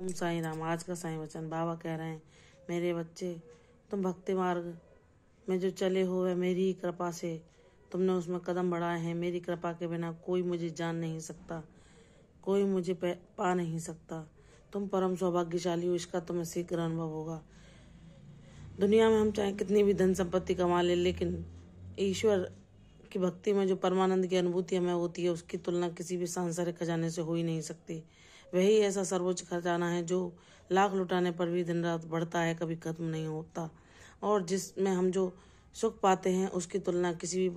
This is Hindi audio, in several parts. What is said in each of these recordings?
ओम साईं राम। आज का साईं वचन बाबा कह रहे हैं, मेरे बच्चे, तुम भक्ति मार्ग में जो चले हो वह मेरी ही कृपा से तुमने उसमें कदम बढ़ाए हैं। मेरी कृपा के बिना कोई मुझे जान नहीं सकता, कोई मुझे पा नहीं सकता। तुम परम सौभाग्यशाली हो, इसका तुम्हें शीघ्र अनुभव होगा। दुनिया में हम चाहे कितनी भी धन संपत्ति कमा ले, लेकिन ईश्वर की भक्ति में जो परमानंद की अनुभूति हमें होती है उसकी तुलना किसी भी सांसारिक खजाने से हो ही नहीं सकती। वही ऐसा सर्वोच्च खजाना है जो लाख लुटाने पर भी दिन रात बढ़ता है, कभी खत्म नहीं होता, और जिसमें हम जो सुख पाते हैं उसकी तुलना किसी भी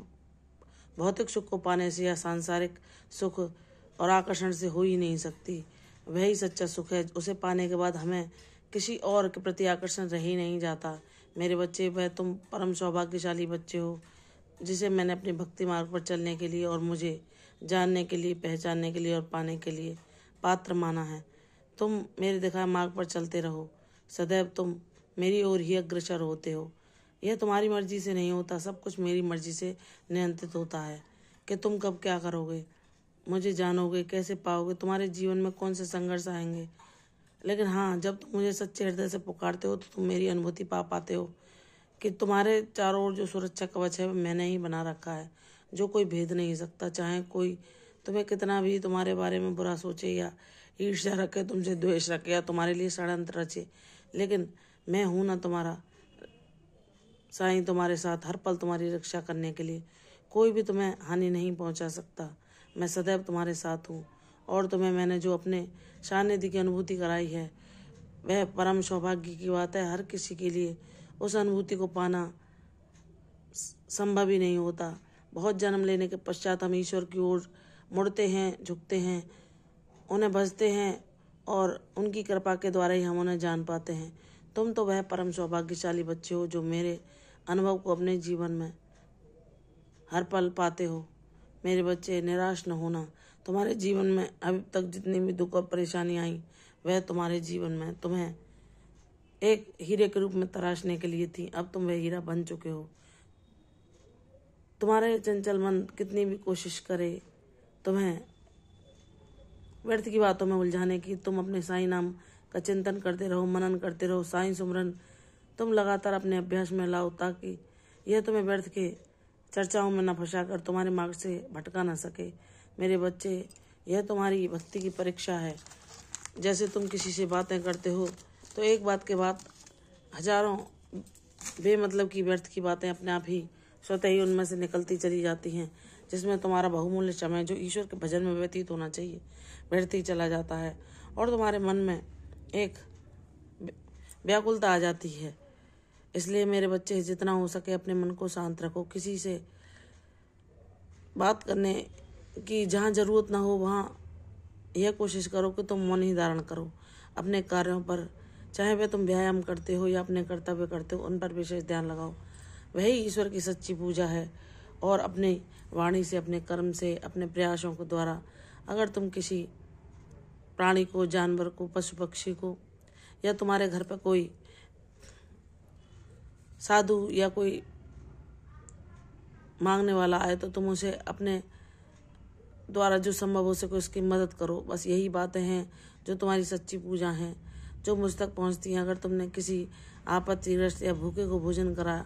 भौतिक सुख को पाने से या सांसारिक सुख और आकर्षण से हो ही नहीं सकती। वही सच्चा सुख है, उसे पाने के बाद हमें किसी और के प्रति आकर्षण रह ही नहीं जाता। मेरे बच्चे, वह तुम परम सौभाग्यशाली बच्चे हो जिसे मैंने अपने भक्ति मार्ग पर चलने के लिए और मुझे जानने के लिए, पहचानने के लिए और पाने के लिए पात्र माना है। तुम मेरे दिखाए मार्ग पर चलते रहो, सदैव तुम मेरी ओर ही अग्रसर होते हो। यह तुम्हारी मर्जी से नहीं होता, सब कुछ मेरी मर्जी से नियंत्रित होता है कि तुम कब क्या करोगे, मुझे जानोगे, कैसे पाओगे, तुम्हारे जीवन में कौन से संघर्ष आएंगे। लेकिन हाँ, जब तुम मुझे सच्चे हृदय से पुकारते हो तो तुम मेरी अनुभूति पा पाते हो कि तुम्हारे चारों ओर जो सुरक्षा कवच है मैंने ही बना रखा है, जो कोई भेद नहीं सकता। चाहे कोई तुम्हें कितना भी तुम्हारे बारे में बुरा सोचे या ईर्ष्या रखे, तुमसे द्वेष रखे या तुम्हारे लिए षड्यंत्र रचे, लेकिन मैं हूं ना तुम्हारा साईं, तुम्हारे साथ हर पल तुम्हारी रक्षा करने के लिए। कोई भी तुम्हें हानि नहीं पहुंचा सकता। मैं सदैव तुम्हारे साथ हूँ, और तुम्हें मैंने जो अपने सानिध्य की अनुभूति कराई है वह परम सौभाग्य की बात है। हर किसी के लिए उस अनुभूति को पाना संभव ही नहीं होता। बहुत जन्म लेने के पश्चात हम ईश्वर की ओर मुड़ते हैं, झुकते हैं, उन्हें भजते हैं, और उनकी कृपा के द्वारा ही हम उन्हें जान पाते हैं। तुम तो वह परम सौभाग्यशाली बच्चे हो जो मेरे अनुभव को अपने जीवन में हर पल पाते हो। मेरे बच्चे, निराश न होना। तुम्हारे जीवन में अभी तक जितनी भी दुख और परेशानी आई वह तुम्हारे जीवन में तुम्हें एक हीरे के रूप में तराशने के लिए थी। अब तुम वह हीरा बन चुके हो। तुम्हारे चंचल मन कितनी भी कोशिश करे तुम्हें व्यर्थ की बातों में उलझाने की, तुम अपने साईं नाम का चिंतन करते रहो, मनन करते रहो। साईं सुमरन तुम लगातार अपने अभ्यास में लाओ ताकि यह तुम्हें व्यर्थ के चर्चाओं में न फंसाकर तुम्हारे मार्ग से भटका न सके। मेरे बच्चे, यह तुम्हारी भक्ति की परीक्षा है। जैसे तुम किसी से बातें करते हो तो एक बात के बाद हजारों बेमतलब की व्यर्थ की बातें अपने आप ही स्वतः ही उनमें से निकलती चली जाती हैं, जिसमें तुम्हारा बहुमूल्य समय जो ईश्वर के भजन में व्यतीत होना चाहिए व्यर्थ ही चला जाता है, और तुम्हारे मन में एक व्याकुलता आ जाती है। इसलिए मेरे बच्चे, जितना हो सके अपने मन को शांत रखो। किसी से बात करने की जहाँ जरूरत ना हो वहाँ यह कोशिश करो कि तुम मौन ही धारण करो। अपने कार्यों पर, चाहे वे तुम व्यायाम करते हो या अपने कर्तव्य करते हो, उन पर विशेष ध्यान लगाओ। वही ईश्वर की सच्ची पूजा है। और अपनी वाणी से, अपने कर्म से, अपने प्रयासों के द्वारा अगर तुम किसी प्राणी को, जानवर को, पशु पक्षी को, या तुम्हारे घर पर कोई साधु या कोई मांगने वाला आए तो तुम उसे अपने द्वारा जो संभव हो सके उसकी मदद करो। बस यही बातें हैं जो तुम्हारी सच्ची पूजा हैं, जो मुझ तक पहुंचती हैं। अगर तुमने किसी आपत्तिग्रस्त या भूखे को भोजन कराया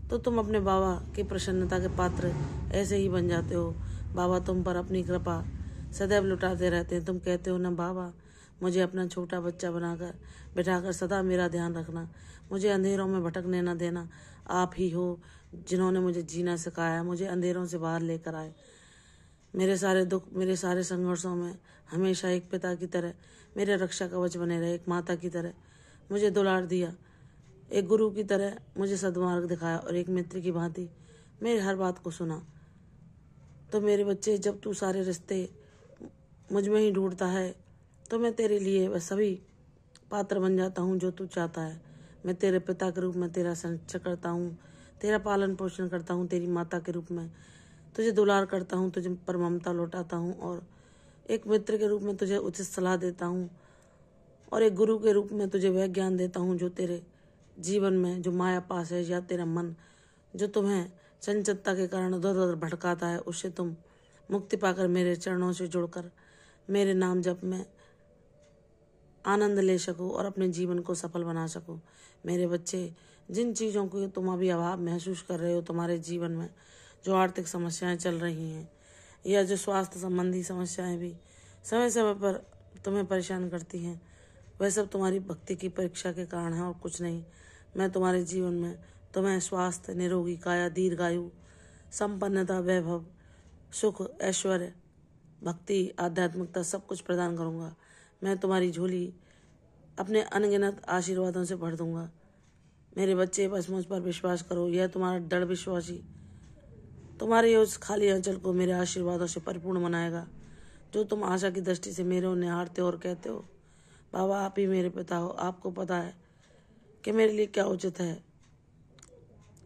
तो तुम अपने बाबा की प्रसन्नता के पात्र ऐसे ही बन जाते हो। बाबा तुम पर अपनी कृपा सदैव लुटाते रहते हैं। तुम कहते हो ना, बाबा मुझे अपना छोटा बच्चा बनाकर बिठाकर सदा मेरा ध्यान रखना, मुझे अंधेरों में भटकने न देना। आप ही हो जिन्होंने मुझे जीना सिखाया, मुझे अंधेरों से बाहर लेकर आए। मेरे सारे दुख, मेरे सारे संघर्षों में हमेशा एक पिता की तरह मेरे रक्षा कवच बने रहे, एक माता की तरह मुझे दुलार दिया, एक गुरु की तरह मुझे सद्मार्ग दिखाया, और एक मित्र की भांति मेरी हर बात को सुना। तो मेरे बच्चे, जब तू सारे रिश्ते मुझ में ही ढूंढता है तो मैं तेरे लिए वह सभी पात्र बन जाता हूँ जो तू चाहता है। मैं तेरे पिता के रूप में तेरा संरक्षण करता हूँ, तेरा पालन पोषण करता हूँ, तेरी माता के रूप में तुझे दुलार करता हूँ, तुझे पर ममता लौटाता हूँ, और एक मित्र के रूप में तुझे उचित सलाह देता हूँ, और एक गुरु के रूप में तुझे वह ज्ञान देता हूँ जो तेरे जीवन में जो माया पास है, या तेरा मन जो तुम्हें चंचलता के कारण उधर उधर भटकाता है, उससे तुम मुक्ति पाकर मेरे चरणों से जुड़कर मेरे नाम जप में आनंद ले सको और अपने जीवन को सफल बना सको। मेरे बच्चे, जिन चीज़ों को तुम अभी अभाव महसूस कर रहे हो तुम्हारे जीवन में, जो आर्थिक समस्याएं चल रही हैं या जो स्वास्थ्य संबंधी समस्याएं भी समय समय पर तुम्हें परेशान करती हैं, वह सब तुम्हारी भक्ति की परीक्षा के कारण है और कुछ नहीं। मैं तुम्हारे जीवन में तुम्हें स्वास्थ्य, निरोगी काया, दीर्घायु, संपन्नता, वैभव, सुख, ऐश्वर्य, भक्ति, आध्यात्मिकता सब कुछ प्रदान करूंगा। मैं तुम्हारी झोली अपने अनगिनत आशीर्वादों से भर दूंगा। मेरे बच्चे, बस मुझ पर विश्वास करो। यह तुम्हारा दृढ़ विश्वासी तुम्हारे उस खाली आंचल को मेरे आशीर्वादों से परिपूर्ण बनाएगा। जो तुम आशा की दृष्टि से मेरे ओर निहारते हो और कहते हो, बाबा आप ही मेरे पिता हो, आपको पता है कि मेरे लिए क्या उचित है,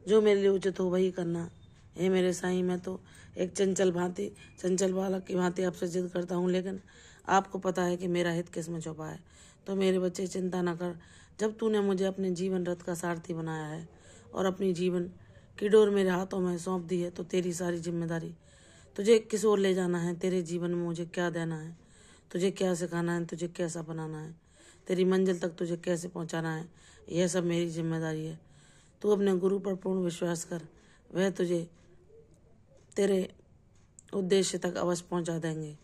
जो मेरे लिए उचित हो वही करना। हे मेरे साईं, मैं तो एक चंचल बालक की भांति आपसे जिद करता हूँ, लेकिन आपको पता है कि मेरा हित किस में छुपा है। तो मेरे बच्चे, चिंता न कर। जब तूने मुझे अपने जीवन रथ का सारथी बनाया है और अपनी जीवन की डोर मेरे हाथों में सौंप दी है, तो तेरी सारी जिम्मेदारी, तुझे किस ओर ले जाना है, तेरे जीवन में मुझे क्या देना है, तुझे क्या सिखाना है, तुझे कैसा बनाना है, तेरी मंजिल तक तुझे कैसे पहुंचाना है, यह सब मेरी जिम्मेदारी है। तू अपने गुरु पर पूर्ण विश्वास कर, वह तुझे तेरे उद्देश्य तक अवश्य पहुंचा देंगे।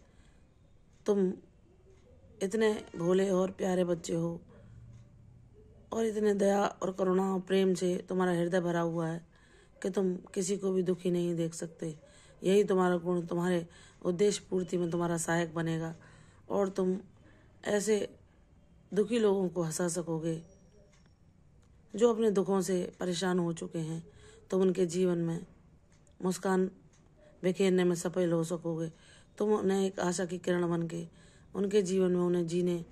तुम इतने भोले और प्यारे बच्चे हो और इतने दया और करुणा और प्रेम से तुम्हारा हृदय भरा हुआ है कि तुम किसी को भी दुखी नहीं देख सकते। यही तुम्हारा गुण तुम्हारे उद्देश्य पूर्ति में तुम्हारा सहायक बनेगा और तुम ऐसे दुखी लोगों को हंसा सकोगे जो अपने दुखों से परेशान हो चुके हैं। तुम उनके जीवन में मुस्कान बिखेरने में सफल हो सकोगे। तुम उन्हें एक आशा की किरण बन के उनके जीवन में उन्हें जीने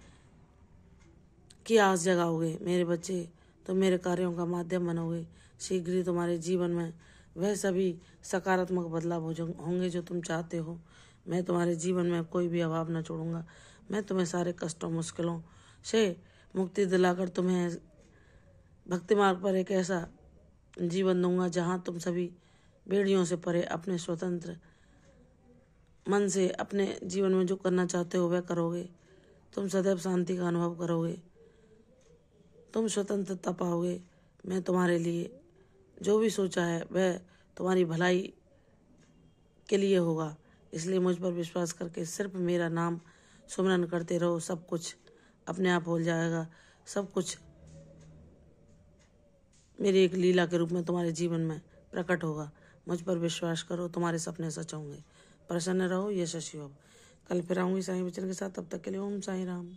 की आस जगाओगे। मेरे बच्चे, तुम मेरे कार्यों का माध्यम बनोगे। शीघ्र ही तुम्हारे जीवन में वह सभी सकारात्मक बदलाव होंगे जो तुम चाहते हो। मैं तुम्हारे जीवन में कोई भी अभाव न छोड़ूंगा। मैं तुम्हें सारे कष्टों, मुश्किलों से मुक्ति दिलाकर तुम्हें भक्ति मार्ग पर एक ऐसा जीवन दूंगा जहां तुम सभी बेड़ियों से परे अपने स्वतंत्र मन से अपने जीवन में जो करना चाहते हो वह करोगे। तुम सदैव शांति का अनुभव करोगे, तुम स्वतंत्रता पाओगे। मैं तुम्हारे लिए जो भी सोचा है वह तुम्हारी भलाई के लिए होगा। इसलिए मुझ पर विश्वास करके सिर्फ मेरा नाम सुमरन करते रहो। सब कुछ अपने आप हो जाएगा। सब कुछ मेरी एक लीला के रूप में तुम्हारे जीवन में प्रकट होगा। मुझ पर विश्वास करो, तुम्हारे सपने सच होंगे। प्रसन्न रहो, यश शिवम। कल फिर आऊंगी साईं वचन के साथ। तब तक के लिए ओम साईं राम।